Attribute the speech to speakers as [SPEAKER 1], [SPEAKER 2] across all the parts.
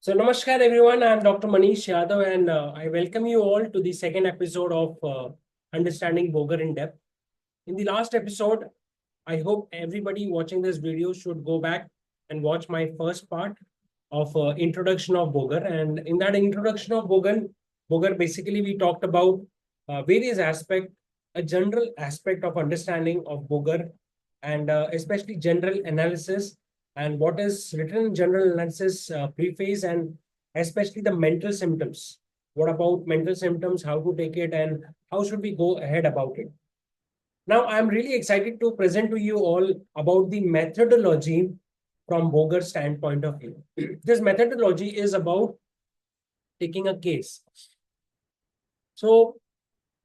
[SPEAKER 1] So, namaskar everyone. I'm Dr. Manish Yadav, and I welcome you all to the second episode of Understanding Boger in Depth. In the last episode, I hope everybody watching this video should go back and watch my first part of introduction of Boger. And in that introduction of Boger basically we talked about various aspects, a general aspect of understanding of Boger, and especially general analysis and what is written in general analysis preface, and especially the mental symptoms. What about mental symptoms? How to take it, and how should we go ahead about it? Now, I'm really excited to present to you all about the methodology from Boger's standpoint of view. This methodology is about taking a case. So,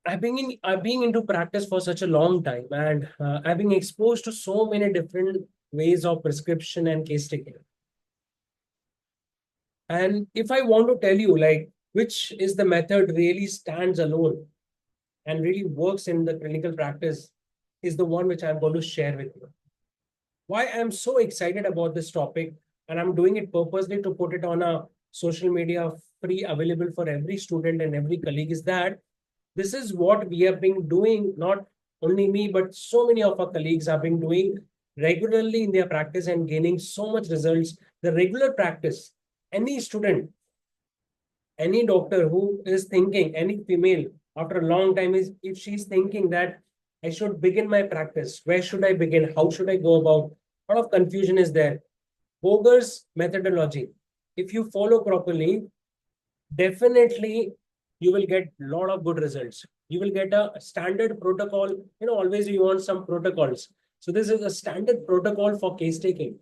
[SPEAKER 1] I've been into practice for such a long time, and I've been exposed to so many different ways of prescription and case taking. And if I want to tell you, like, which is the method really stands alone and really works in the clinical practice, is the one which I'm going to share with you. Why I'm so excited about this topic, and I'm doing it purposely to put it on a social media free available for every student and every colleague, is that this is what we have been doing, not only me, but so many of our colleagues have been doing regularly in their practice and gaining so much results. The regular practice, any student, any doctor who is thinking, any female after a long time, is if she's thinking that I should begin my practice, where should I begin? How should I go about? A lot of confusion is there. Boger's methodology, if you follow properly, definitely you will get a lot of good results. You will get a standard protocol. Always you want some protocols. So this is a standard protocol for case taking.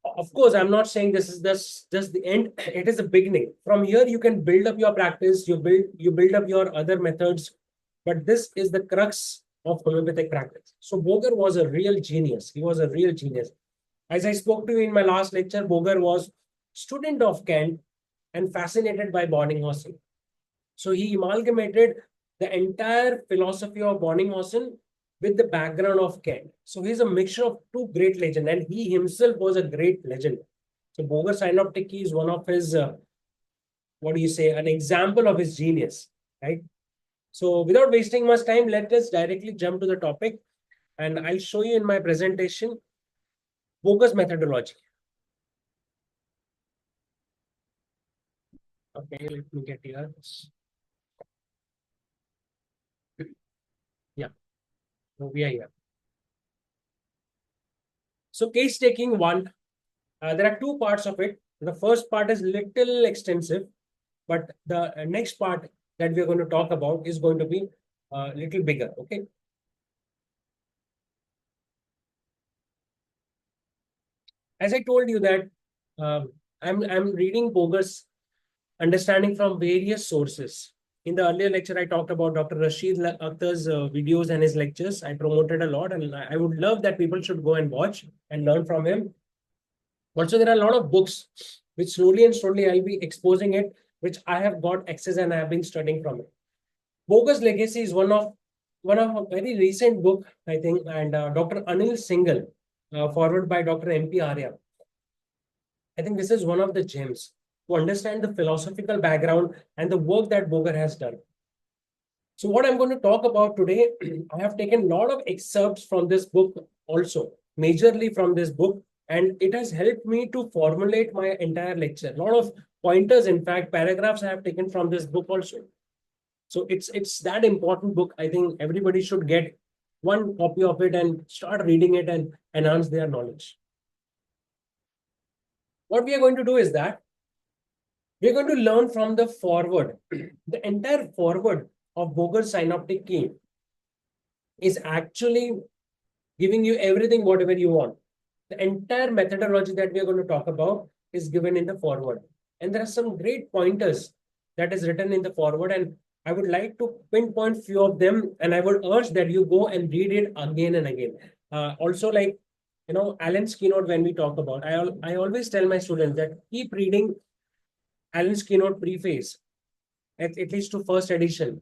[SPEAKER 1] Of course, I'm not saying this is just the end. It is a beginning. From here, you can build up your practice. You build up your other methods, but this is the crux of homeopathic practice. So Boger was a real genius. He was a real genius. As I spoke to you in my last lecture, Boger was student of Kent and fascinated by Bonninghausen. So he amalgamated the entire philosophy of Bonninghausen with the background of Kent. So he's a mixture of two great legends, and he himself was a great legend. So Boger Synoptic Key is one of his, what do you say, an example of his genius, right? So without wasting much time, let us directly jump to the topic, and I'll show you in my presentation Boger's methodology. Okay, let me get here. Yeah, so we are here. So case taking one, there are two parts of it. The first part is little extensive, but the next part that we're going to talk about is going to be a little bigger. Okay. As I told you that I'm reading Boger's understanding from various sources. In the earlier lecture, I talked about Dr. Rashid Akhtar's videos and his lectures. I promoted a lot, and I would love that people should go and watch and learn from him. Also, there are a lot of books which slowly and slowly I'll be exposing it, which I have got access and I have been studying from it. Boger's Legacy is one of a very recent book, I think, and Dr. Anil Singhal, forwarded by Dr. MP Arya. I think this is one of the gems to understand the philosophical background and the work that Boger has done. So what I'm going to talk about today, I have taken a lot of excerpts from this book also, majorly from this book, and it has helped me to formulate my entire lecture. A lot of pointers, in fact, paragraphs I have taken from this book also. So it's that important book. I think everybody should get one copy of it and start reading it and enhance their knowledge. What we are going to do is that we're going to learn from the forward. The entire forward of Boger's Synoptic Key is actually giving you everything, whatever you want. The entire methodology that we are going to talk about is given in the forward. And there are some great pointers that is written in the forward, and I would like to pinpoint few of them, and I would urge that you go and read it again and again. Also, like, Alan's keynote, when we talk about, I always tell my students that keep reading Alan's keynote preface, at least to first edition.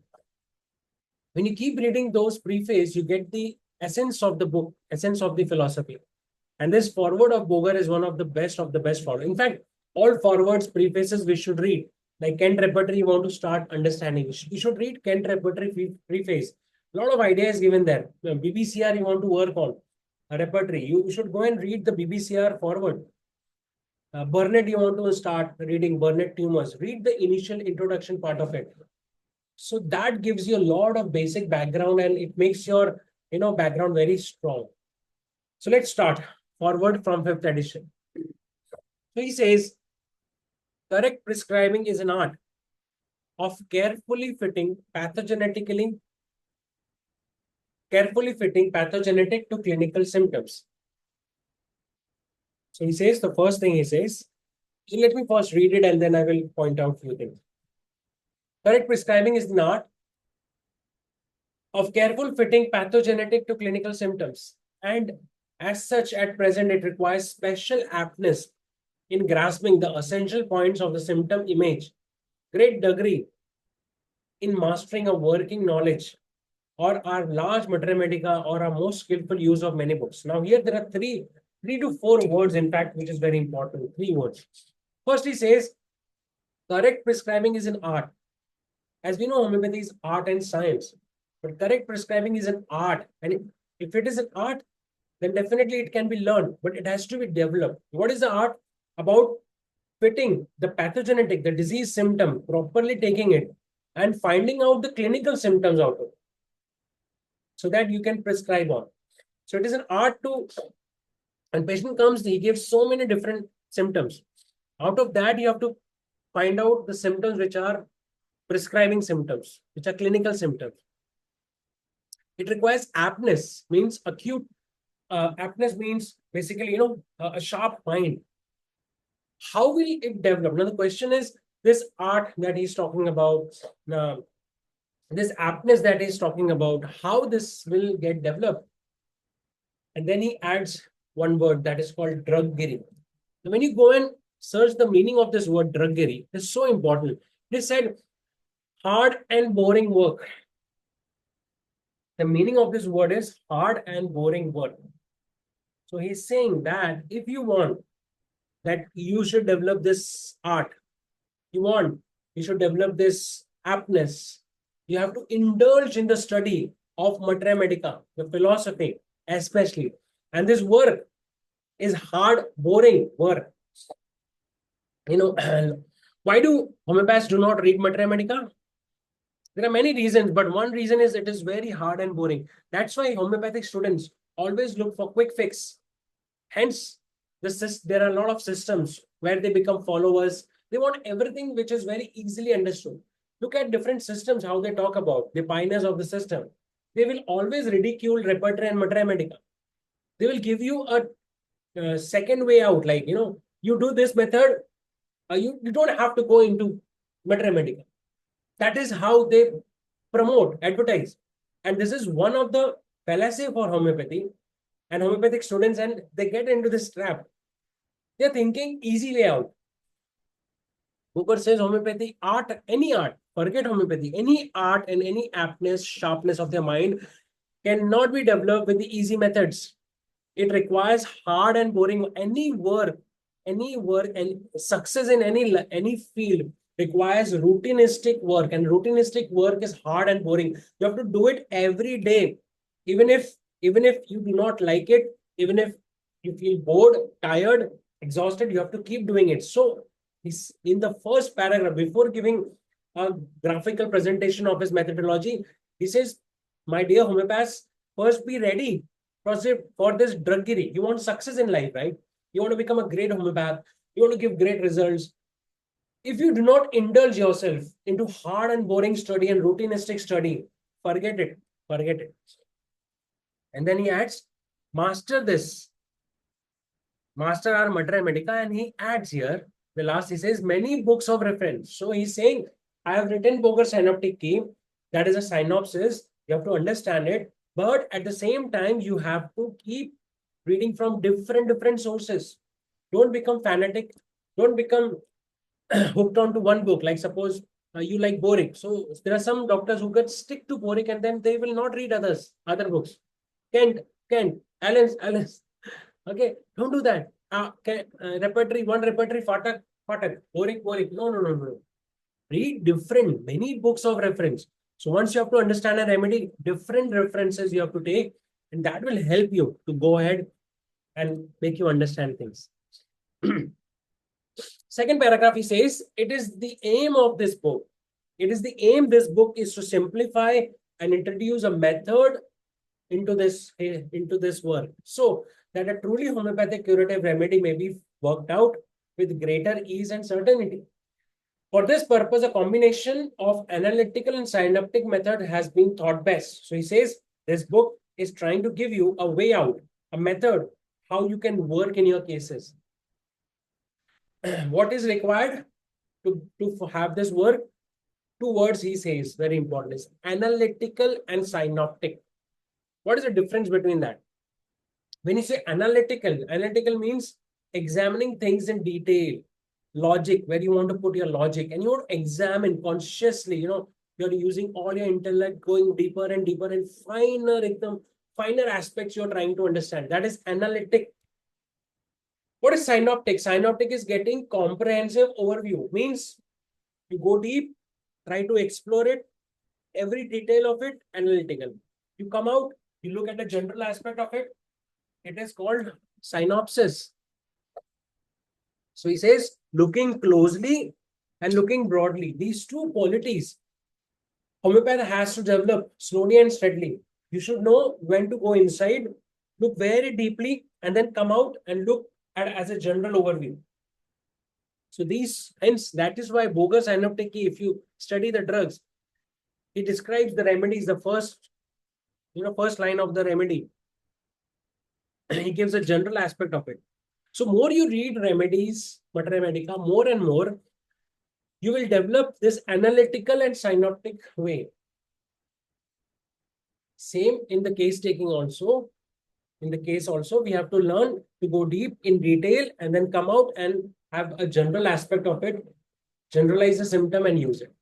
[SPEAKER 1] When you keep reading those preface, you get the essence of the book, essence of the philosophy. And this forward of Boger is one of the best forward. In fact, all forwards, prefaces we should read. Like Kent repertory, you want to start understanding. You should read Kent repertory preface. A lot of ideas given there. BBCR you want to work on a repertory. You should go and read the BBCR forward. Burnett, you want to start reading Burnett tumors. Read the initial introduction part of it. So that gives you a lot of basic background and it makes your background very strong. So let's start forward from 5th edition. So he says, correct prescribing is an art of carefully fitting pathogenetic to clinical symptoms. So he says, the first thing he says, so let me first read it and then I will point out a few things. Correct prescribing is an art of careful fitting pathogenetic to clinical symptoms. And as such, at present, it requires special aptness in grasping the essential points of the symptom image, great degree in mastering a working knowledge or our large mathematica or our most skillful use of many books. Now, here there are three to four words, in fact, which is very important. 3 words. First, he says, correct prescribing is an art. As we know, homeopathy is art and science, but correct prescribing is an art. And if it is an art, then definitely it can be learned, but it has to be developed. What is the art? About fitting the pathogenetic, the disease symptom, properly taking it and finding out the clinical symptoms out of it so that you can prescribe on. So it is an art to, and patient comes, he gives so many different symptoms. Out of that, you have to find out the symptoms which are prescribing symptoms, which are clinical symptoms. It requires aptness, means acute. Aptness means basically, a sharp mind. How will it develop? Now, the question is this art that he's talking about, this aptness that he's talking about, how this will get developed. And then he adds one word that is called druggiri. Now, when you go and search the meaning of this word druggiri, it's so important. They said hard and boring work. The meaning of this word is hard and boring work. So he's saying that if you want that you should develop this art, you should develop this aptness, you have to indulge in the study of mathematica, the philosophy especially. And this work is hard, boring work. Why do homeopaths do not read mathematica? There are many reasons, but one reason is it is very hard and boring. That's why homeopathic students always look for quick fix. Hence, there are a lot of systems where they become followers. They want everything which is very easily understood. Look at different systems, how they talk about the pioneers of the system. They will always ridicule repertory and mathematica. They will give you a second way out. Like, you do this method, you don't have to go into mathematica. That is how they promote, advertise. And this is one of the fallacy for homeopathy and homeopathic students, and they get into this trap. They're thinking easy way out. Boger says homeopathy, any art, forget homeopathy, any art and any aptness, sharpness of their mind cannot be developed with the easy methods. It requires hard and boring. Any work and success in any field requires routinistic work, and routinistic work is hard and boring. You have to do it every day, even if you do not like it, even if you feel bored, tired, exhausted, you have to keep doing it. So he's in the first paragraph, before giving a graphical presentation of his methodology, he says, my dear homeopaths, first be ready for this druggiri. You want success in life, right? You want to become a great homeopath. You want to give great results. If you do not indulge yourself into hard and boring study and routinistic study, forget it. Forget it. And then he adds, master this. Master our mathematica, and he adds here, the last he says, many books of reference. So he's saying, I have written Boger's synoptic key. That is a synopsis. You have to understand it. But at the same time, you have to keep reading from different sources. Don't become fanatic. Don't become hooked onto one book. Like suppose you like Boric. So there are some doctors who get stick to Boric and then they will not read other books. Kent, Allen's. Okay, don't do that. Repertory, one repertory, Fatak. cotton, boric, boric. No, no, no, no. Read different, many books of reference. So once you have to understand a remedy, different references you have to take, and that will help you to go ahead and make you understand things. Second paragraph, he says, it is the aim of this book. It is the aim this book is to simplify and introduce a method into this work, so that a truly homeopathic curative remedy may be worked out with greater ease and certainty. For this purpose, a combination of analytical and synaptic method has been thought best. So he says this book is trying to give you a way out, a method how you can work in your cases. What is required to have this work? Two words he says, very important, is analytical and synoptic. What is the difference between that? When you say analytical means examining things in detail, logic, where you want to put your logic and you want to examine consciously, you're using all your intellect, going deeper and deeper and finer aspects you're trying to understand. That is analytic. What is synoptic? Synoptic is getting comprehensive overview, means you go deep, try to explore it, every detail of it, analytical. You come out, you look at the general aspect of it. It is called synopsis. So he says, looking closely and looking broadly. These two qualities, homeopath has to develop slowly and steadily. You should know when to go inside, look very deeply, and then come out and look at as a general overview. So hence, that is why Boger synoptic, if you study the drugs, he describes the remedies, the first line of the remedy. He gives a general aspect of it. So more you read remedies, Mater Medica, more and more, you will develop this analytical and synoptic way. Same in the case taking also. In the case also, we have to learn to go deep in detail and then come out and have a general aspect of it, generalize the symptom and use it.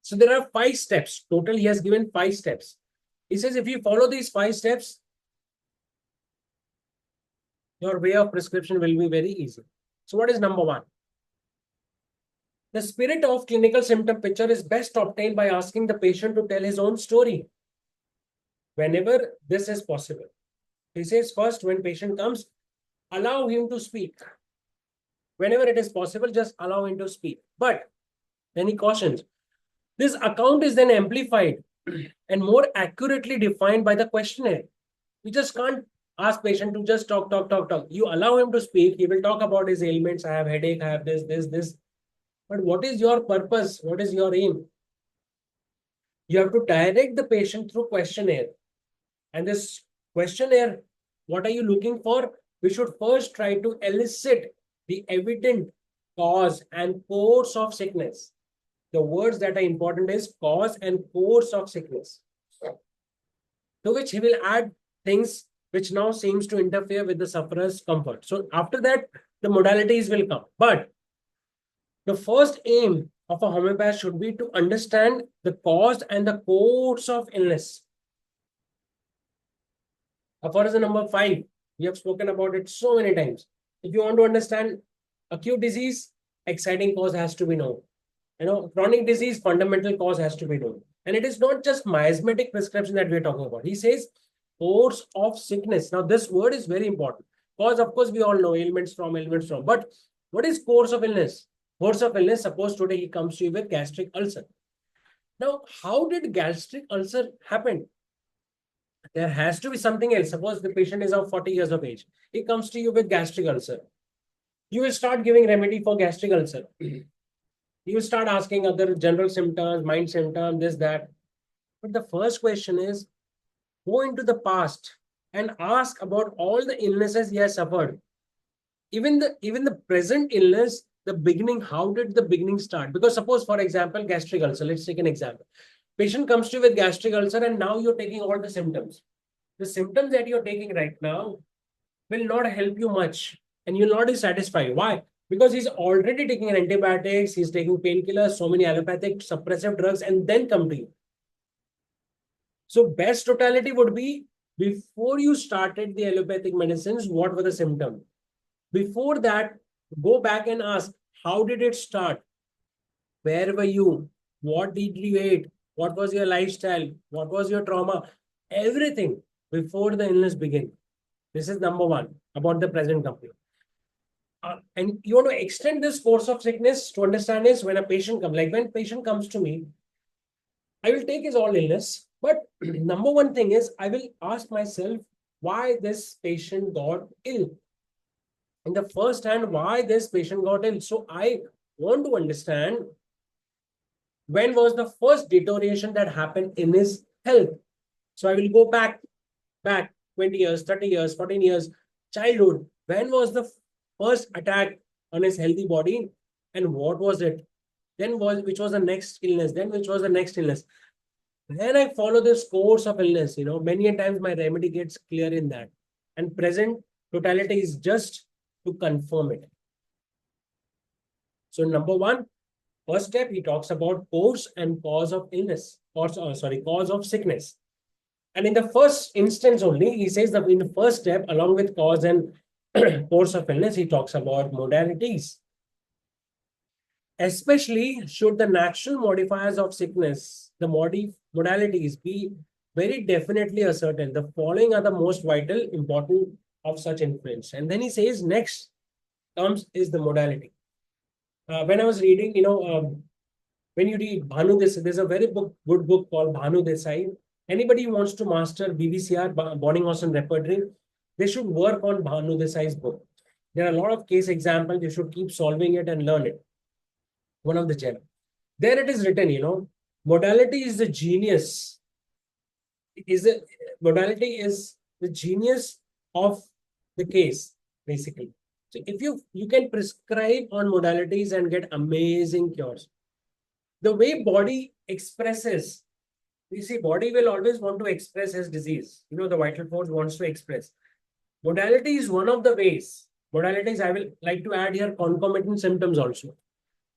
[SPEAKER 1] So there are 5 steps. Total, he has given 5 steps. He says if you follow these 5 steps, your way of prescription will be very easy. So what is number 1? The spirit of clinical symptom picture is best obtained by asking the patient to tell his own story, whenever this is possible. He says first, when patient comes, allow him to speak. Whenever it is possible, just allow him to speak. But then he cautions, this account is then amplified and more accurately defined by the questionnaire. You just can't ask patient to just talk. You allow him to speak. He will talk about his ailments. I have headache. I have this. But what is your purpose? What is your aim? You have to direct the patient through questionnaire. And this questionnaire, what are you looking for? We should first try to elicit the evident cause and course of sickness. The words that are important is cause and course of sickness. To which he will add things which now seems to interfere with the sufferer's comfort. So after that, the modalities will come. But the first aim of a homeopath should be to understand the cause and the course of illness. Aphorism number 5, we have spoken about it so many times. If you want to understand acute disease, exciting cause has to be known. Chronic disease, fundamental cause has to be known. And it is not just miasmatic prescription that we are talking about. He says course of sickness. Now, this word is very important. Cause, of course, we all know ailments from. But what is course of illness? Course of illness, suppose today he comes to you with gastric ulcer. Now, how did gastric ulcer happen? There has to be something else. Suppose the patient is of 40 years of age. He comes to you with gastric ulcer. You will start giving remedy for gastric ulcer. You will start asking other general symptoms, mind symptoms, this, that. But the first question is, go into the past and ask about all the illnesses he has suffered. Even the present illness, the beginning, how did the beginning start? Because suppose, for example, gastric ulcer. Let's take an example. Patient comes to you with gastric ulcer and now you're taking all the symptoms. The symptoms that you're taking right now will not help you much and you'll not be satisfied. Why? Because he's already taking antibiotics, he's taking painkillers, so many allopathic suppressive drugs, and then come to you. So best totality would be, before you started the allopathic medicines, what were the symptoms? Before that, go back and ask, how did it start? Where were you? What did you eat? What was your lifestyle? What was your trauma? Everything before the illness began. This is number one about the present company. And you want to extend this course of sickness to understand is when a patient comes, like when patient comes to me, I will take his all illness. But number one thing is I will ask myself why this patient got ill. In the first hand, why this patient got ill. So I want to understand when was the first deterioration that happened in his health. So I will go back 20 years, 30 years, 14 years, childhood. When was the first attack on his healthy body and what was it? Then which was the next illness? Then which was the next illness? Then I follow this course of illness. Many a times my remedy gets clear in that. And present totality is just to confirm it. So number one, first step, he talks about course and cause of illness, cause of sickness. And in the first instance only, he says that in the first step, along with cause and course of illness, he talks about modalities. Especially should the natural modifiers of sickness, the modalities be very definitely ascertained. The following are the most vital, important of such influence. And then he says next comes is the modality. When I was reading, when you read Bhanu Desai, there's a very good book called Bhanu Desai. Anybody who wants to master BVCR, Bonding Awesome Repertory, they should work on Bhanu Desai's book. There are a lot of case examples. You should keep solving it and learn it. One of the gem. There it is written, modality is the genius. Modality is the genius of the case, basically. So if you can prescribe on modalities and get amazing cures. The way body expresses, you see, body will always want to express his disease. The vital force wants to express. Modality is one of the ways. Modalities, I will like to add here concomitant symptoms also.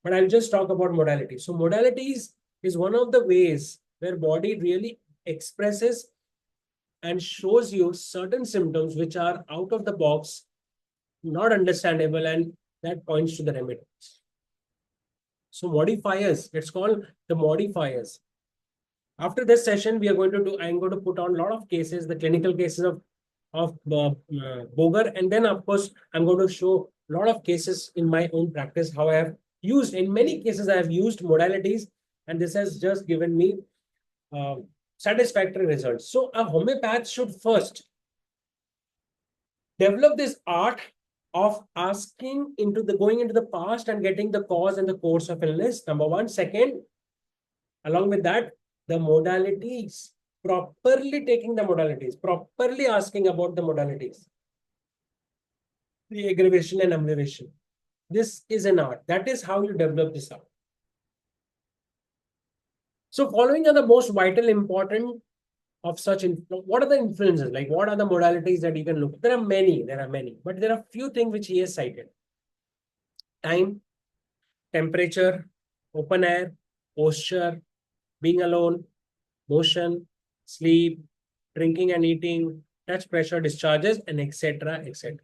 [SPEAKER 1] But I'll just talk about modality. So modalities is one of the ways where body really expresses and shows you certain symptoms which are out of the box, not understandable, and that points to the remedies. So modifiers, it's called the modifiers. After this session, I'm going to put on a lot of cases, the clinical cases of Boger, and then of course I'm going to show a lot of cases in my own practice how I have used. In many cases I have used modalities, and this has just given me satisfactory results. So a homeopath should first develop this art of going into the past and getting the cause and the course of illness. Number one. Second, along with that, the modalities, properly taking the modalities, properly asking about the modalities, the aggravation and amelioration. This is an art. That is how you develop this art. So following are the most vital, important of such. What are the influences? Like what are the modalities that you can look? There are many, but there are few things which he has cited. Time, temperature, open air, posture, being alone, motion, sleep, drinking and eating, touch, pressure, discharges, and etc. etc.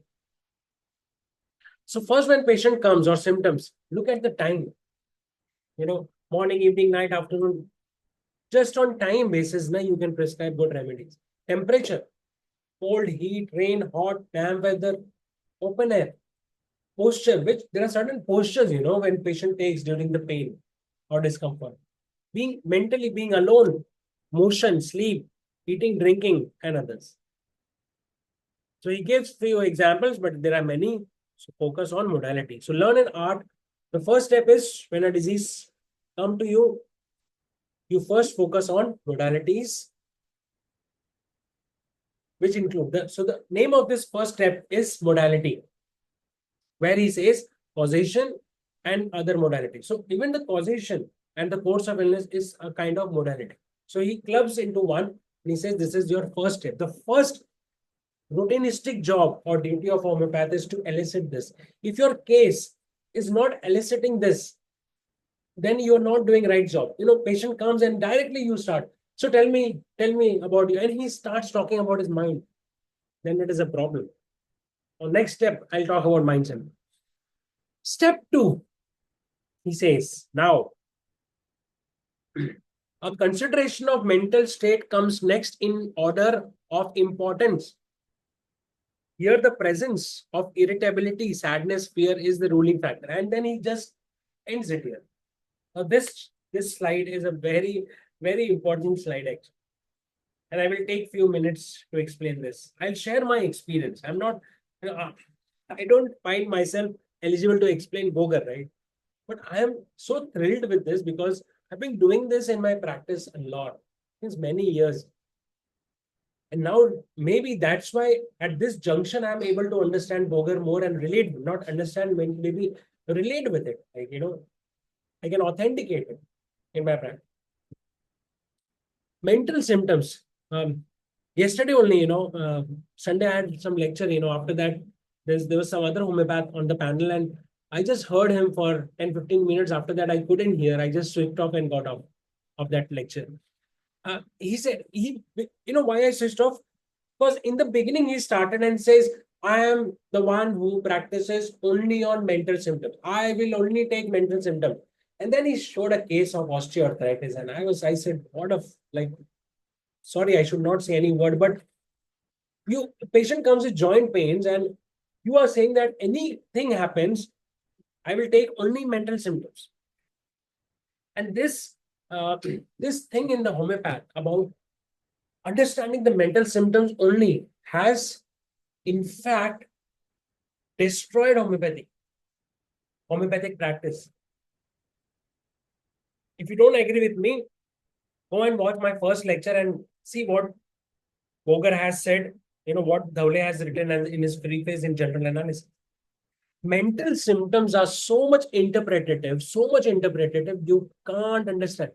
[SPEAKER 1] So first, when patient comes or symptoms, look at the time. Morning, evening, night, afternoon. Just on time basis, you can prescribe good remedies. Temperature, cold, heat, rain, hot, damp weather, open air. Posture, which there are certain postures, when patient takes during the pain or discomfort. Mentally being alone, motion, sleep, eating, drinking, and others. So he gives few examples, but there are many. So focus on modality. So learn an art. The first step is when a disease comes to you, you first focus on modalities, which include the name of this first step is modality, where he says causation and other modalities. So even the causation and the course of illness is a kind of modality. So he clubs into one and he says this is your first step. The first routinistic job or duty of homeopath is to elicit this. If your case is not eliciting this, then you're not doing right job. Patient comes and directly you start. So tell me about you. And he starts talking about his mind. Then it is a problem. Next step, I'll talk about mindset. Step 2, he says, now, a consideration of mental state comes next in order of importance. Here, the presence of irritability, sadness, fear is the ruling factor. And then he just ends it here. Now, this slide is a very, very important slide, actually. And I will take few minutes to explain this. I'll share my experience. I'm not, I don't find myself eligible to explain Boger, right? But I am so thrilled with this because I've been doing this in my practice a lot since many years. And now maybe that's why at this junction I'm able to understand Boger more and relate, not understand, maybe relate with it. Like, I can authenticate it in my practice. Mental symptoms. Yesterday only, Sunday I had some lecture, after that there was some other homeopath on the panel and I just heard him for 10-15 minutes. After that, I couldn't hear. I just switched off and got off of that lecture. He said, why I switched off? Because in the beginning, he started and says, I am the one who practices only on mental symptoms. I will only take mental symptoms. And then he showed a case of osteoarthritis. And I said, what a, like, sorry, I should not say any word, but the patient comes with joint pains and you are saying that anything happens, I will take only mental symptoms. And this thing in the homeopath about understanding the mental symptoms only has, in fact, destroyed homeopathic practice. If you don't agree with me, go and watch my first lecture and see what Boger has said, what Dhawle has written in his preface in general analysis. Mental symptoms are so much interpretative, you can't understand.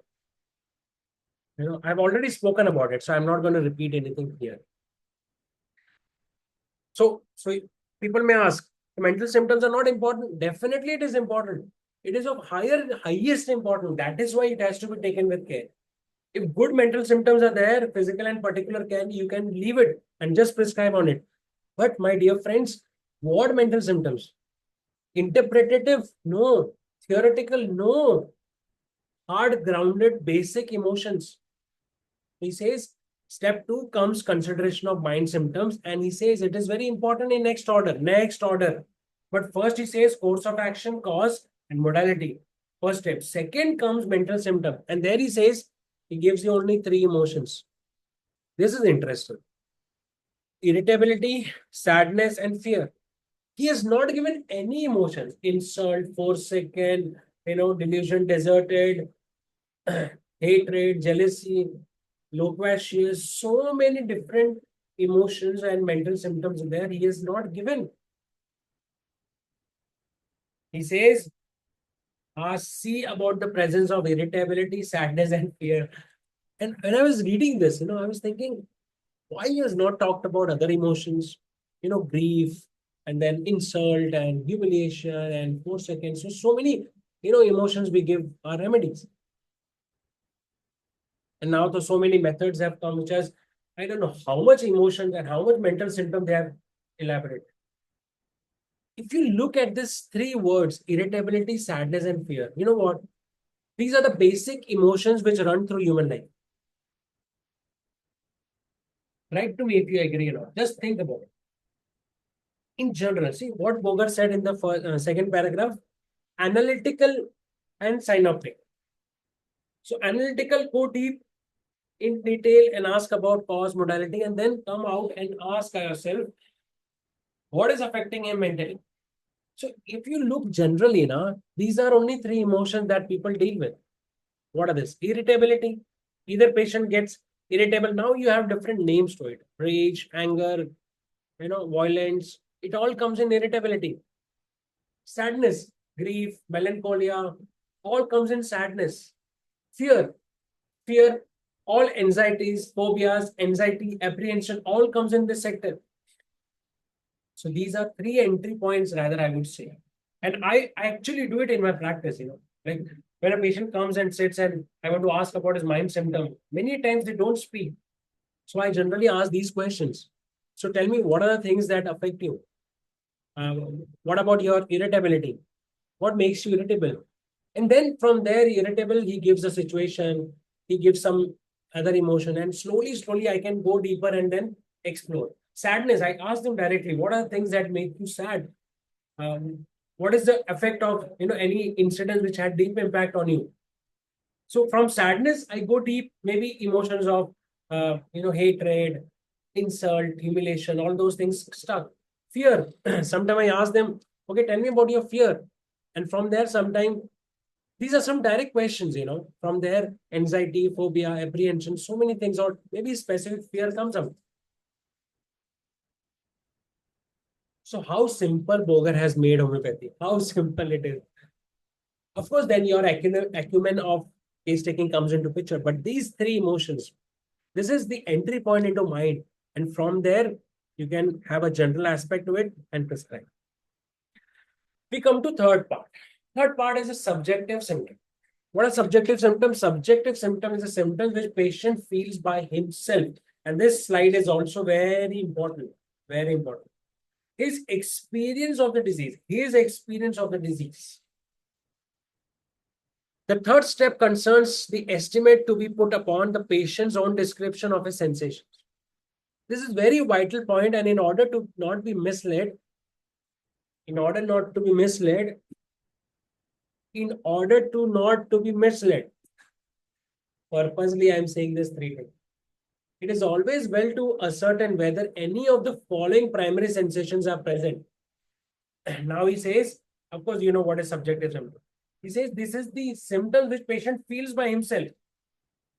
[SPEAKER 1] I've already spoken about it, so I'm not going to repeat anything here. So people may ask, mental symptoms are not important. Definitely it is important. It is of highest importance. That is why it has to be taken with care. If good mental symptoms are there, physical and particular, you can leave it and just prescribe on it. But my dear friends, what mental symptoms? Interpretative? No. Theoretical? No. Hard grounded basic emotions. He says step 2 comes consideration of mind symptoms, and he says it is very important in next order. But first he says course of action, cause, and modality. First step. Second comes mental symptom, and there he says he gives you only 3 emotions. This is interesting. Irritability, sadness, and fear. He has not given any emotions. Insult, forsaken, delusion, deserted, hatred, jealousy, loquacious, so many different emotions and mental symptoms there he is not given. He says, see about the presence of irritability, sadness, and fear. And when I was reading this, I was thinking, why he has not talked about other emotions, grief, and then insult and humiliation and 4 seconds. So many, emotions we give our remedies. And now so many methods have come, which has, I don't know how much emotions and how much mental symptom they have elaborated. If you look at these 3 words, irritability, sadness, and fear, you know what? These are the basic emotions which run through human life. Write to me if you agree or not. Just think about it. In general, see what Boger said in the second paragraph, analytical and synoptic. So analytical, go deep in detail and ask about cause, modality, and then come out and ask yourself, what is affecting him mentally? So if you look generally, these are only 3 emotions that people deal with. What are this? Irritability. Either patient gets irritable. Now you have different names to it. Rage, anger, violence. It all comes in irritability. Sadness, grief, melancholia, all comes in sadness. Fear, all anxieties, phobias, anxiety, apprehension, all comes in this sector. So these are 3 entry points, rather, I would say. And I actually do it in my practice, like when a patient comes and sits and I want to ask about his mind symptom, many times they don't speak. So I generally ask these questions. So tell me, what are the things that affect you? What about your irritability? What makes you irritable? And then from there, irritable, he gives a situation, he gives some other emotion, and slowly, slowly, I can go deeper and then explore. Sadness, I asked him directly, what are the things that make you sad? What is the effect of any incident which had deep impact on you? So from sadness, I go deep, maybe emotions of hatred, insult, humiliation, all those things stuck. Fear. Sometimes I ask them, okay, tell me about your fear. And from there, sometimes these are some direct questions, from their anxiety, phobia, apprehension, so many things, or maybe specific fear comes up. So how simple Boger has made homeopathy? How simple it is. Of course, then your acumen of case taking comes into picture. But these three emotions, this is the entry point into mind. And from there, you can have a general aspect to it and prescribe. We come to third part. Third part is a subjective symptom. What are subjective symptoms? Subjective symptom is a symptom which patient feels by himself. And this slide is also very important. Very important. His experience of the disease. His experience of the disease. The third step concerns the estimate to be put upon the patient's own description of his sensations. This is very vital point, and in order to not be misled, in order not to be misled, in order to not to be misled, purposely I am saying this three times. It is always well to ascertain whether any of the following primary sensations are present. Now he says, of course, you know what is subjective symptom. He says this is the symptom which patient feels by himself.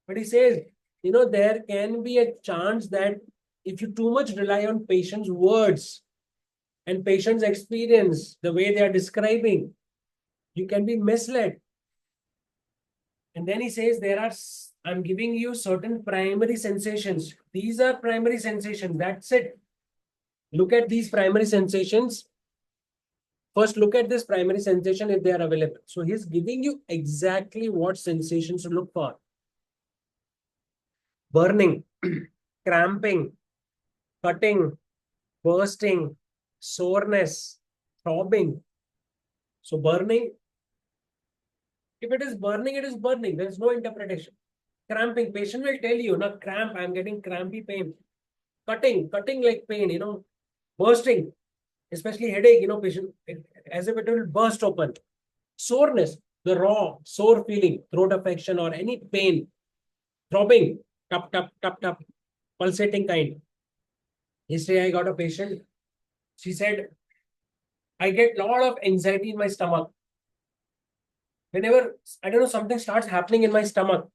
[SPEAKER 1] But he says, there can be a chance that if you too much rely on patient's words and patient's experience, the way they are describing, you can be misled. And then he says, I'm giving you certain primary sensations. These are primary sensations. That's it. Look at these primary sensations. First, look at this primary sensation if they are available. So he's giving you exactly what sensations to look for. Burning, cramping, cutting, bursting, soreness, throbbing. So burning, if it is burning, it is burning. There is no interpretation. Cramping, patient will tell you, not cramp, I'm getting crampy pain. Cutting like pain, bursting, especially headache, patient, as if it will burst open. Soreness, the raw, sore feeling, throat affection or any pain. Throbbing, tap, tap, tap, tap, pulsating kind. Yesterday I got a patient. She said, I get a lot of anxiety in my stomach. Whenever, I don't know, something starts happening in my stomach.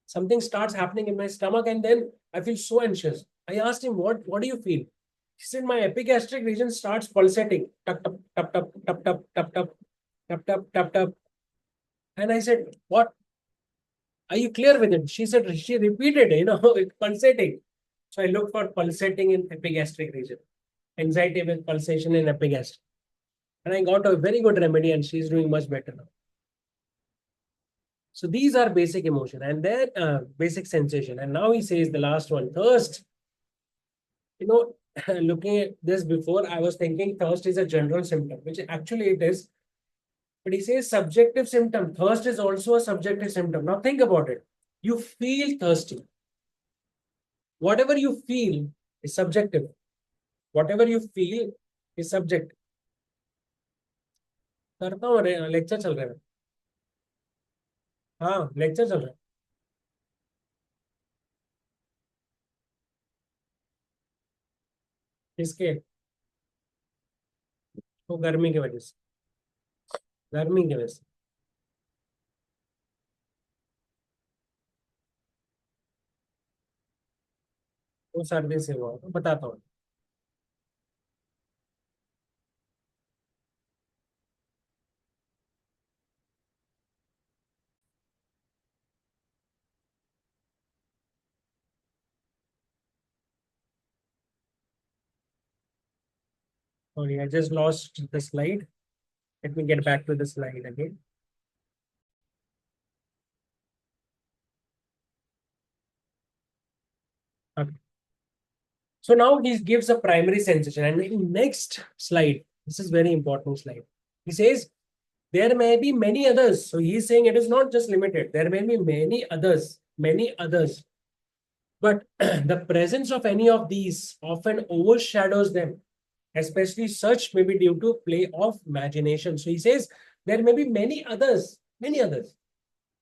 [SPEAKER 1] Something starts happening in my stomach, and then I feel so anxious. I asked him, what do you feel? He said, my epigastric region starts pulsating. Tup, tup, tup, tup, tup, tup, tup, tup, tup, tup, tup, tup. And I said, what? Are you clear with it? She repeated, it's pulsating. So I looked for pulsating in epigastric region. Anxiety with pulsation in epigastric. And I got a very good remedy, and she's doing much better now. So these are basic emotion and then basic sensation. And now he says the last one, thirst. Looking at this before, I was thinking thirst is a general symptom, which actually it is. But he says subjective symptom. Thirst is also a subjective symptom. Now think about it. You feel thirsty. Whatever you feel is subjective. Whatever you feel is subjective. करता हूँ lecture चल रहा है हाँ lecture चल रहा है किसके तो गर्मी की वजह से गर्मी की वजह से वो सर्दी से हुआ तो बताता हूँ Sorry, I just lost the slide. Let me get back to the slide again. Okay. So now he gives a primary sensation, and in next slide, This is very important slide. He says there may be many others. So he's saying it is not just limited. There may be many others, many others. But the presence of any of these often overshadows them, especially such may be due to play of imagination. So he says there may be many others, many others.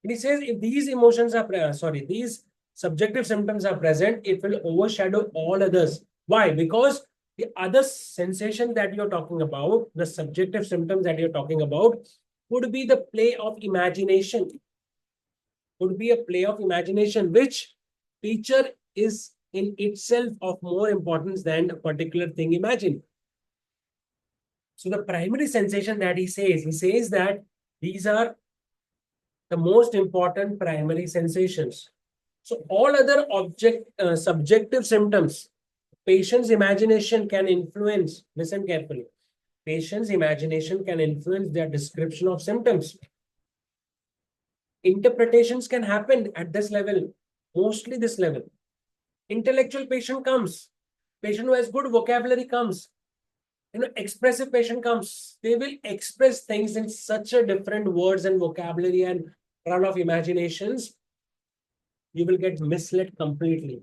[SPEAKER 1] And he says if these emotions are, these subjective symptoms are present, it will overshadow all others. Why? Because the other sensation that you're talking about, the subjective symptoms that you're talking about, would be the play of imagination. Would be a play of imagination, which teacher is in itself of more importance than a particular thing imagined. So the primary sensation that he says that these are the most important primary sensations. So all other subjective symptoms, patient's imagination can influence, listen carefully, patient's imagination can influence their description of symptoms. Interpretations can happen at this level, mostly this level. Intellectual patient comes, patient who has good vocabulary comes, expressive patient comes, they will express things in such a different words and vocabulary and run of imaginations, you will get misled completely.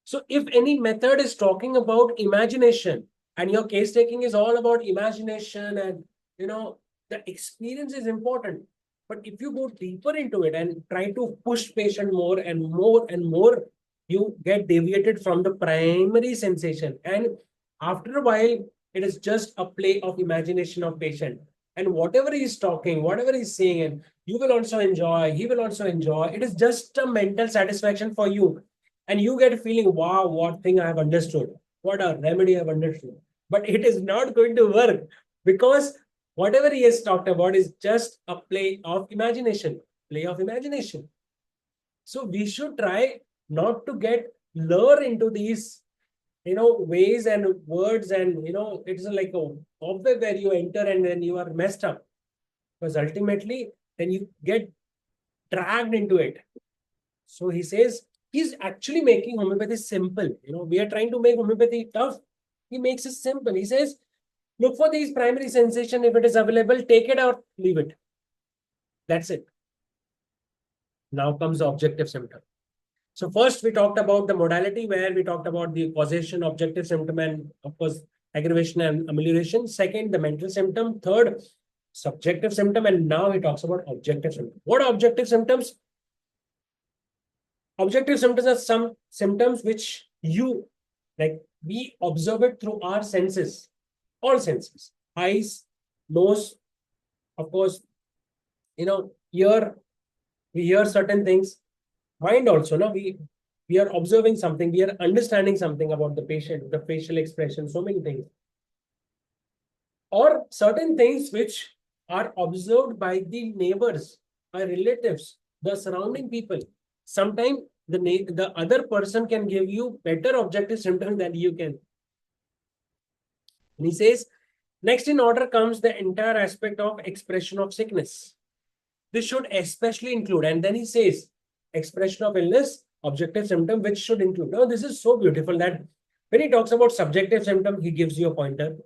[SPEAKER 1] So if any method is talking about imagination and your case taking is all about imagination and, the experience is important. But if you go deeper into it and try to push patient more and more and more, you get deviated from the primary sensation. And after a while, it is just a play of imagination of patient. And whatever he is talking, whatever he's saying, and you will also enjoy, he will also enjoy. It is just a mental satisfaction for you. And you get a feeling, wow, what thing I have understood, what a remedy I have understood. But it is not going to work because whatever he has talked about is just a play of imagination, play of imagination. So we should try not to get lured into these, ways and words, and it's like a web where you enter and then you are messed up. Because ultimately, then you get dragged into it. So he says he's actually making homeopathy simple. We are trying to make homeopathy tough. He makes it simple. He says, look for these primary sensation. If it is available, take it or leave it. That's it. Now comes the objective symptom. So first we talked about the modality where we talked about the causation, objective symptom, and of course, aggravation and amelioration. Second, the mental symptom. Third, subjective symptom. And now he talks about objective symptom. What are objective symptoms? Objective symptoms are some symptoms which we observe it through our senses, all senses, eyes, nose, of course, ear, we hear certain things, mind also, no, we are observing something, we are understanding something about the patient, the facial expression, so many things. Or certain things which are observed by the neighbors, by relatives, the surrounding people. Sometimes the other person can give you better objective symptom than you can. And he says, next in order comes the entire aspect of expression of sickness. This should especially include, and then he says, expression of illness, objective symptom, which should include. Now, this is so beautiful that when he talks about subjective symptom, he gives you a pointer.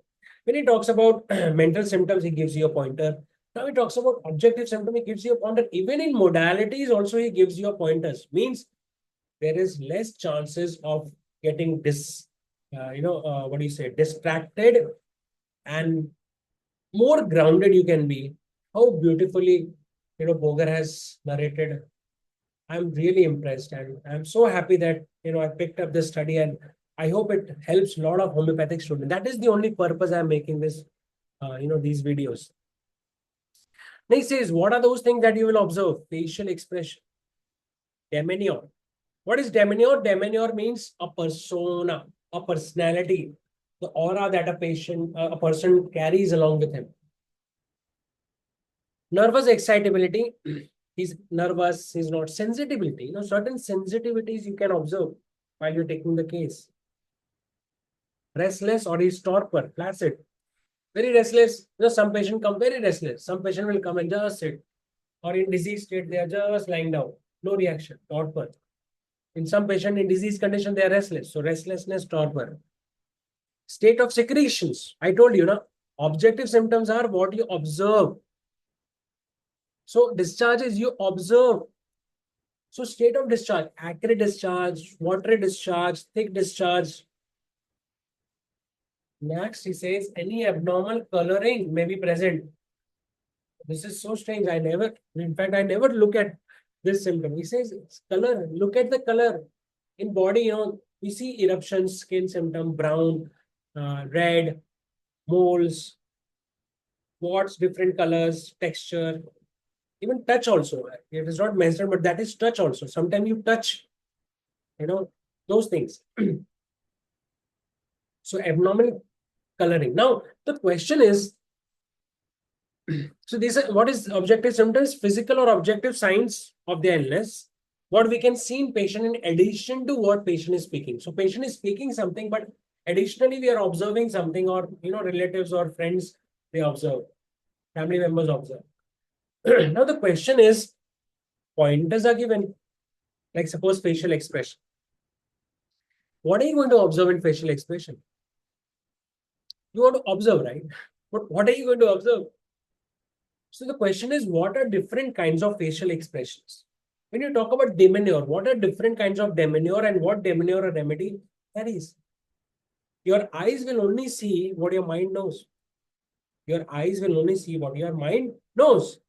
[SPEAKER 1] When he talks about mental symptoms, he gives you a pointer. Now he talks about objective symptom, he gives you a pointer. Even in modalities, also he gives you a pointers. Means there is less chances of getting distracted, and more grounded you can be. How beautifully, Boger has narrated. I'm really impressed, and I'm so happy that, I picked up this study, and I hope it helps a lot of homeopathic students. That is the only purpose I'm making this, these videos. Next is, what are those things that you will observe? Facial expression. Demeanor. What is demeanor? Demeanor means a persona, a personality, the aura that a person carries along with him. Nervous excitability. He's nervous, he's not. Sensitivity. Certain sensitivities you can observe while you're taking the case. Restless, or he's torpor, flaccid. Very restless. Some patient come very restless. Some patient will come and just sit. Or in disease state, they are just lying down. No reaction, torpor. In some patient in disease condition, they are restless. So restlessness, torpor. State of secretions. I told you, Objective symptoms are what you observe. So discharge is you observe. So state of discharge, acrid discharge, watery discharge, thick discharge. Next, he says any abnormal coloring may be present. This is so strange. In fact, I never look at this symptom. He says it's color. Look at the color in body. We see eruptions, skin symptom, brown, red, moles, spots, different colors, texture, even touch also. It is not mentioned, but that is touch also. Sometimes you touch, you know, those things. So abnormal coloring. Now the question is, so this is what is objective symptoms, physical or objective signs of the illness, what we can see in patient in addition to what patient is speaking. So patient is speaking something, but additionally we are observing something, or relatives or friends, they observe, family members observe. Now the question is, pointers are given, like suppose facial expression. What are you going to observe in facial expression? You want to observe, right? But what are you going to observe? So the question is, what are different kinds of facial expressions? When you talk about demeanor, what are different kinds of demeanor, and what demeanor or remedy that is? Your eyes will only see what your mind knows. Your eyes will only see what your mind knows.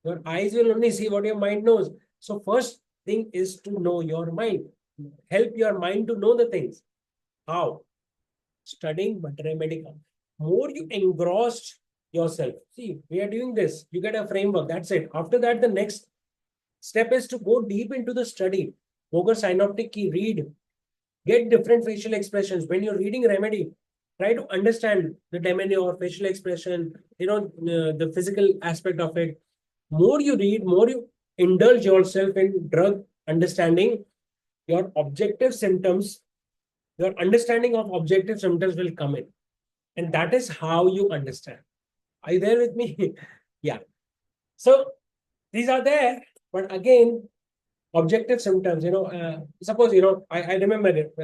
[SPEAKER 1] Your eyes will only see what your mind knows. So first thing is to know your mind. Help your mind to know the things. How? Studying materia medica. More you engrossed yourself. See, we are doing this. You get a framework. That's it. After that, the next step is to go deep into the study. Boger synoptic key, read. Get different facial expressions. When you're reading remedy, try to understand the demeanor, facial expression, the physical aspect of it. More you read, more you indulge yourself in drug understanding, your objective symptoms, your understanding of objective symptoms will come in. And that is how you understand. Are you there with me? Yeah. So these are there, but again, objective symptoms, suppose, I remember it.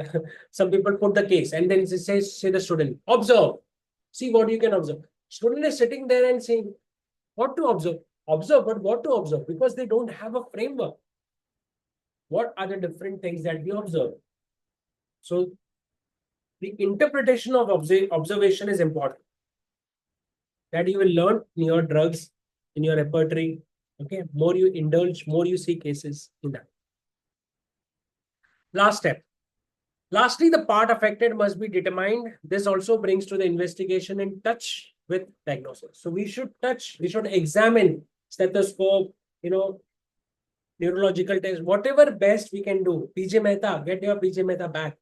[SPEAKER 1] Some people put the case and then it says, say the student, observe, see what you can observe. Student is sitting there and saying, what to observe? Observe, but what to observe? Because they don't have a framework. What are the different things that we observe? So the interpretation of observation is important. That you will learn in your drugs, in your repertory. Okay, more you indulge, more you see cases in that. Last step. Lastly, the part affected must be determined. This also brings to the investigation in touch with diagnosis. So we should touch, we should examine stethoscope, neurological test, whatever best we can do. PJ Mehta, get your PJ Mehta back.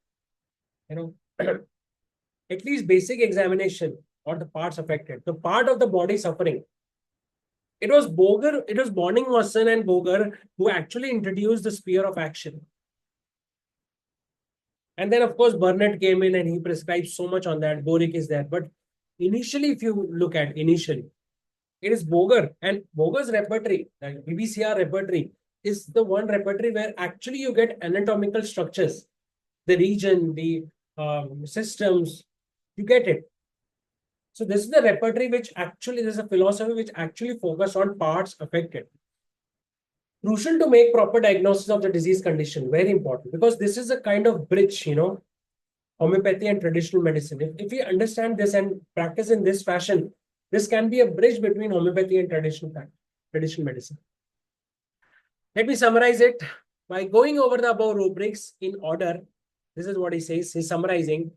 [SPEAKER 1] At least basic examination or the parts affected, the part of the body suffering. It was Bonning-Wasson and Boger who actually introduced the sphere of action. And then, of course, Burnett came in and he prescribed so much on that. Boric is there. But initially, if you look at it is Boger. And Boger's repertory, like BBCR repertory, is the one repertory where actually you get anatomical structures, the region, the systems, you get it. So this is the repertory which actually, there's a philosophy which actually focus on parts affected. Crucial to make proper diagnosis of the disease condition, very important, because this is a kind of bridge, homeopathy and traditional medicine. If we understand this and practice in this fashion, this can be a bridge between homeopathy and traditional medicine. Let me summarize it by going over the above rubrics in order. This is what he says. He's summarizing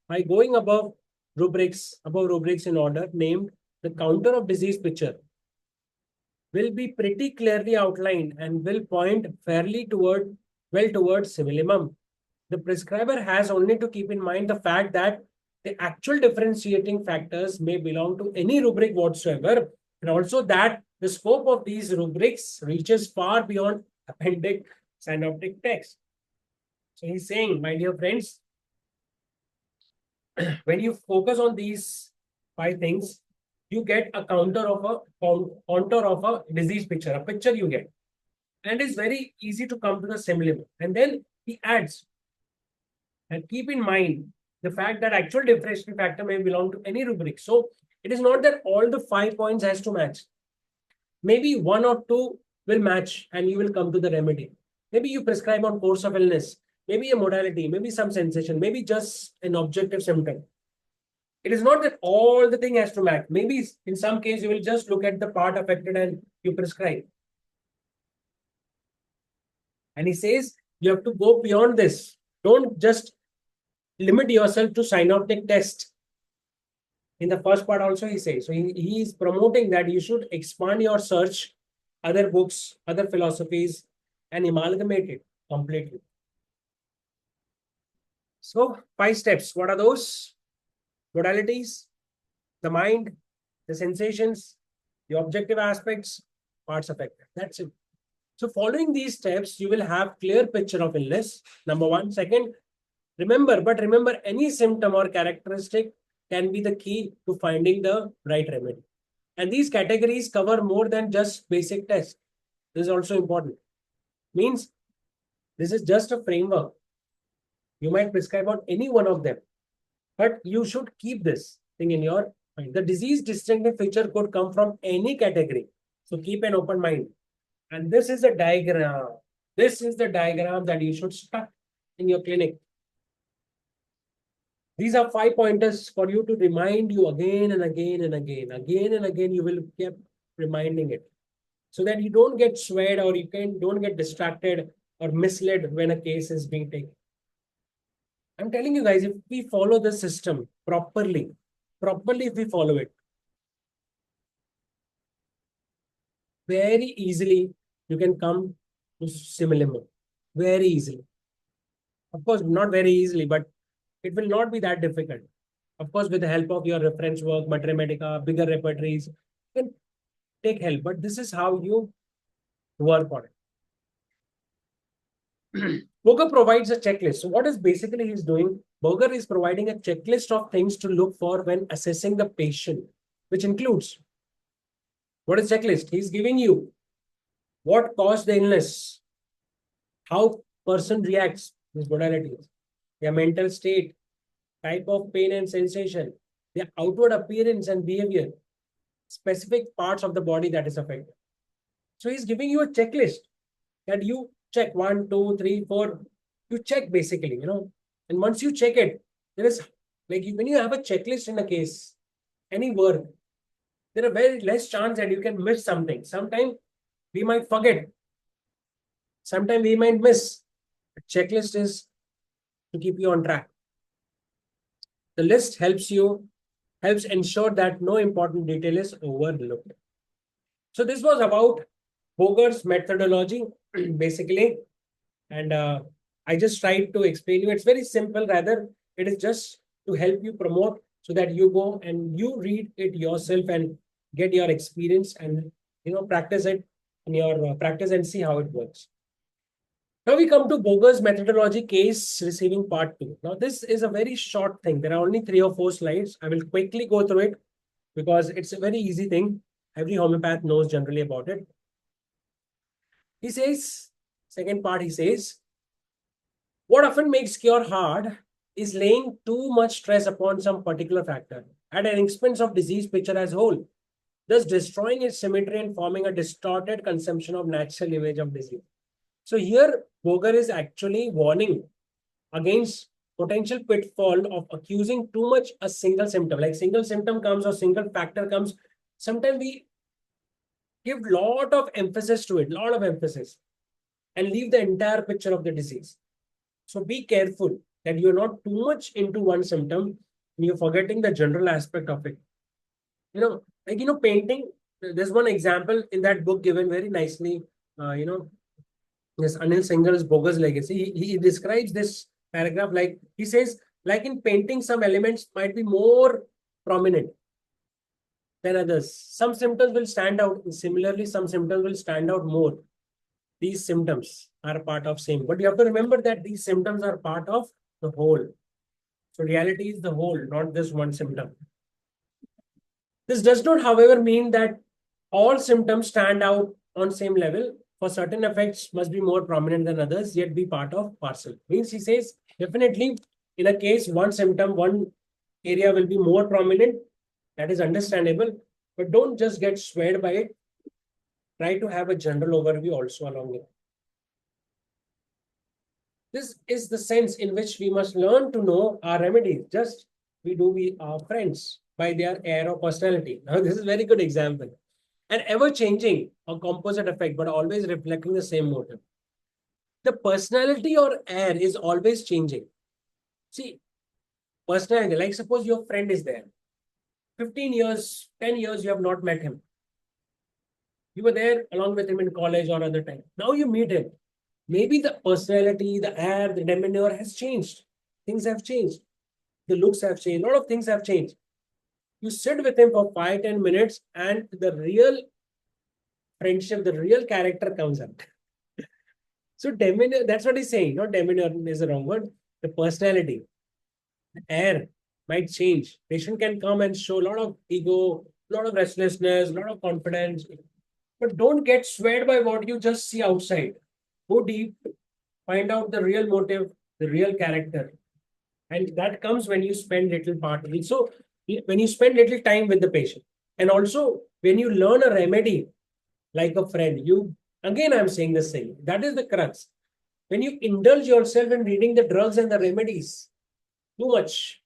[SPEAKER 1] by going above rubrics in order, named the counter of disease picture will be pretty clearly outlined and will point fairly towards simillimum. The prescriber has only to keep in mind the fact that the actual differentiating factors may belong to any rubric whatsoever, and also that the scope of these rubrics reaches far beyond appendix synoptic text. So he's saying, my dear friends, when you focus on these 5 things, you get a contour of a disease picture, a picture you get. And it's very easy to come to the simillimum. And then he adds, and keep in mind the fact that actual differentiating factor may belong to any rubric. So It is not that all the 5 points has to match. Maybe one or two will match and you will come to the remedy. Maybe you prescribe on course of illness, maybe a modality, maybe some sensation, maybe just an objective symptom. It is not that all the thing has to match. Maybe in some case you will just look at the part affected and you prescribe. And he says you have to go beyond this. Don't just limit yourself to synoptic test. In the first part also he says. So he is promoting that you should expand your search, other books, other philosophies, and amalgamate it completely. So 5 steps. What are those? Modalities, the mind, the sensations, the objective aspects, parts affected. That's it. So following these steps, you will have clear picture of illness. Number one. Second, remember any symptom or characteristic can be the key to finding the right remedy. And these categories cover more than just basic tests. This is also important. Means this is just a framework. You might prescribe on any one of them, but you should keep this thing in your mind. The disease distinctive feature could come from any category. So keep an open mind. And this is a diagram. This is the diagram that you should start in your clinic. These are 5 pointers for you to remind you again and again and again. Again and again, you will keep reminding it. So that you don't get swayed or don't get distracted or misled when a case is being taken. I'm telling you guys, if we follow the system properly if we follow it, very easily you can come to similar mode. Very easily. Of course, not very easily, but it will not be that difficult. Of course, with the help of your reference work, Mathematica, bigger repertories, you can take help. But this is how you work on it. Boger provides a checklist. So what is basically he's doing? Boger is providing a checklist of things to look for when assessing the patient, which includes, what is checklist? He's giving you what caused the illness, how person reacts, these modalities, their mental state, type of pain and sensation, their outward appearance and behavior, specific parts of the body that is affected. So he's giving you a checklist that you check 1, 2, 3, 4. You check basically, and once you check it, there is like when you have a checklist in a case, any work, there are very less chance that you can miss something. Sometimes we might forget. Sometimes we might miss. A checklist is to keep you on track. The list helps ensure that no important detail is overlooked. So this was about Boger's methodology, basically. And I just tried to explain you. It's very simple, rather. It is just to help you promote so that you go and you read it yourself and get your experience and practice it in your practice and see how it works. Now we come to Boger's methodology case receiving part 2. Now this is a very short thing. There are only 3 or 4 slides. I will quickly go through it because it's a very easy thing. Every homeopath knows generally about it. He says, second part he says, what often makes cure hard is laying too much stress upon some particular factor at an expense of disease picture as whole, thus destroying its symmetry and forming a distorted conception of natural image of disease. So here, Boger is actually warning against potential pitfall of accusing too much a single symptom. Like single symptom comes or single factor comes, sometimes we give lot of emphasis to it, and leave the entire picture of the disease. So be careful that you're not too much into one symptom and you're forgetting the general aspect of it. Painting, there's one example in that book given very nicely, this Anil Singh's Boger's Legacy. He describes this paragraph like, he says, like in painting, some elements might be more prominent than others. Some symptoms will stand out. Similarly, some symptoms will stand out more. These symptoms are part of same. But you have to remember that these symptoms are part of the whole. So reality is the whole, not just one symptom. This does not, however, mean that all symptoms stand out on same level. For certain effects must be more prominent than others, yet be part of parcel. Means he says, definitely in a case, one symptom, one area will be more prominent, That is understandable, but don't just get swayed by it. Try to have a general overview also along with it. This is the sense in which we must learn to know our remedies. Just we do we our friends by their air or personality. Now, this is a very good example. And ever changing or composite effect, but always reflecting the same motive. The personality or air is always changing. See, personality, like suppose your friend is there. 15 years, 10 years, you have not met him. You were there along with him in college or other time. Now you meet him. Maybe the personality, the air, the demeanor has changed. Things have changed. The looks have changed. A lot of things have changed. You sit with him for 5-10 minutes, and the real friendship, the real character comes out. So demeanor, that's what he's saying. Not demeanor is the wrong word. The personality, the air might change. Patient can come and show a lot of ego, a lot of restlessness, a lot of confidence. But don't get swayed by what you just see outside. Go deep, find out the real motive, the real character. And that comes when you spend little part. So when you spend little time with the patient. And also when you learn a remedy like a friend, you again I'm saying the same. That is the crux. When you indulge yourself in reading the drugs and the remedies too much,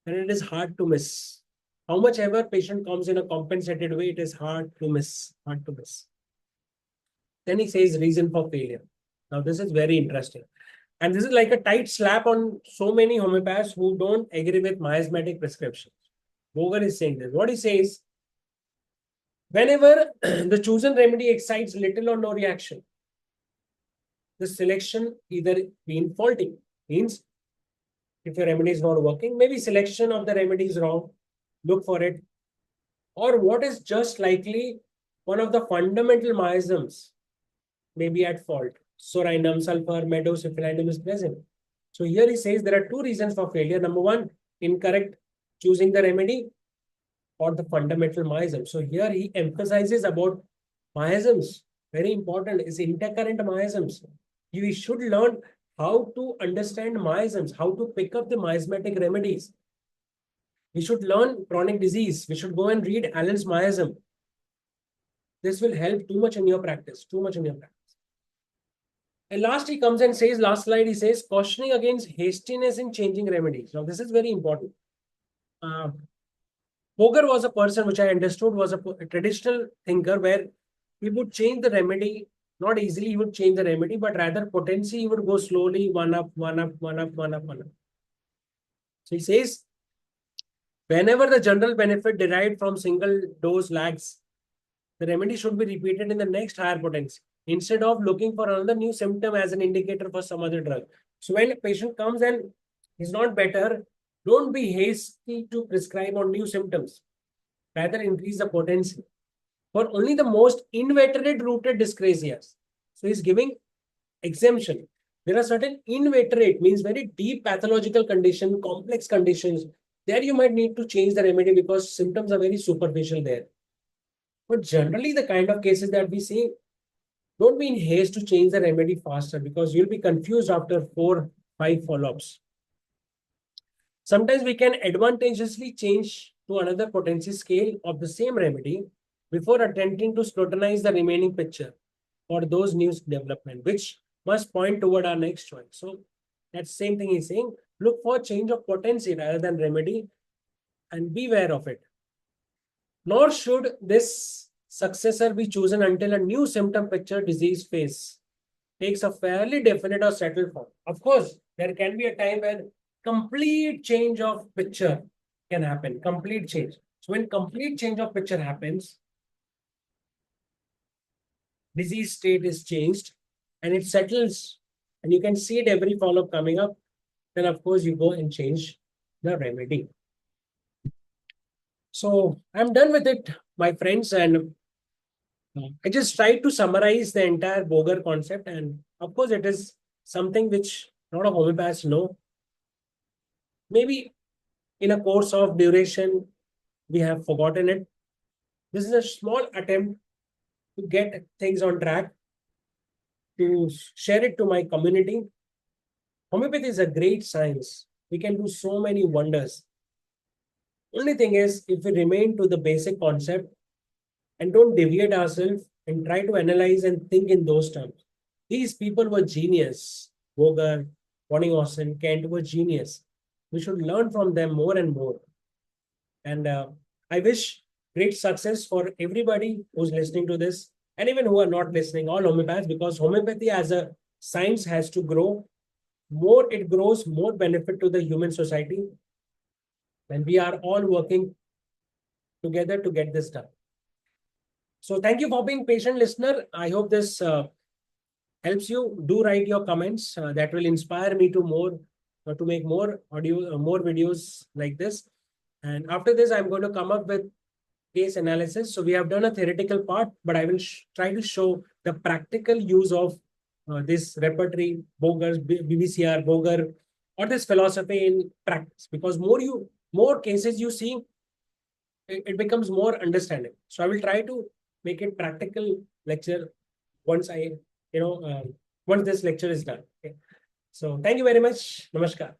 [SPEAKER 1] then it is hard to miss. How much ever patient comes in a compensated way, it is hard to miss. Hard to miss. Then he says reason for failure. Now this is very interesting. And this is like a tight slap on so many homeopaths who don't agree with miasmatic prescriptions. Boger is saying this. What he says, whenever the chosen remedy excites little or no reaction, the selection either been faulty. Means if your remedy is not working, maybe selection of the remedy is wrong. Look for it. Or what is just likely one of the fundamental miasms may be at fault. Sorinum, sulfur, medosyphilidum is present. So here he says there are two reasons for failure. Number one, incorrect choosing the remedy or the fundamental miasm. So here he emphasizes about miasms. Very important is intercurrent miasms. You should learn how to understand miasms, how to pick up the miasmatic remedies. We should learn chronic disease. We should go and read Allen's miasm. This will help too much in your practice, too much in your practice. And last he comes and says, last slide, he says, cautioning against hastiness in changing remedies. Now, this is very important. Boger was a person which I understood was a traditional thinker where he would change the remedy, not easily he would change the remedy, but rather potency, he would go slowly, one up, one up, one up, one up, one up. So he says, whenever the general benefit derived from single dose lags, the remedy should be repeated in the next higher potency instead of looking for another new symptom as an indicator for some other drug. So when a patient comes and is not better, don't be hasty to prescribe on new symptoms. Rather increase the potency for only the most inveterate rooted dyscrasias. So he's giving exemption. There are certain inveterate, means very deep pathological condition, complex conditions. There you might need to change the remedy because symptoms are very superficial there. But generally, the kind of cases that we see, don't be in haste to change the remedy faster because you'll be confused after 4-5 follow-ups. Sometimes we can advantageously change to another potency scale of the same remedy before attempting to scrutinize the remaining picture or those new development, which must point toward our next choice. So that's the same thing he's saying. Look for change of potency rather than remedy and beware of it. Nor should this successor be chosen until a new symptom picture disease phase takes a fairly definite or settled form. Of course, there can be a time when complete change of picture can happen, complete change. So when complete change of picture happens, disease state is changed and it settles and you can see it every follow-up coming up, then of course you go and change the remedy. So I'm done with it, my friends, and I just tried to summarize the entire Boger concept, and of course it is something which a lot of homeopaths know. Maybe in a course of duration, we have forgotten it. This is a small attempt to get things on track, to share it to my community. Homeopathy is a great science. We can do so many wonders. Only thing is, if we remain to the basic concept and don't deviate ourselves and try to analyze and think in those terms. These people were genius. Boger, Bonington, Kent were genius. We should learn from them more and more. And I wish great success for everybody who's listening to this, and even who are not listening, all homeopaths, because homeopathy as a science has to grow. More it grows, more benefit to the human society. And we are all working together to get this done. So thank you for being patient listener. I hope this helps you. Do write your comments. That will inspire me to make more audio, more videos like this. And after this, I'm going to come up with case analysis. So we have done a theoretical part, but I will try to show the practical use of this repertory, Boger's, BBCR, Boger, or this philosophy in practice. Because more cases you see, it becomes more understanding. So I will try to make it practical lecture once once this lecture is done. Okay. So thank you very much. Namaskar.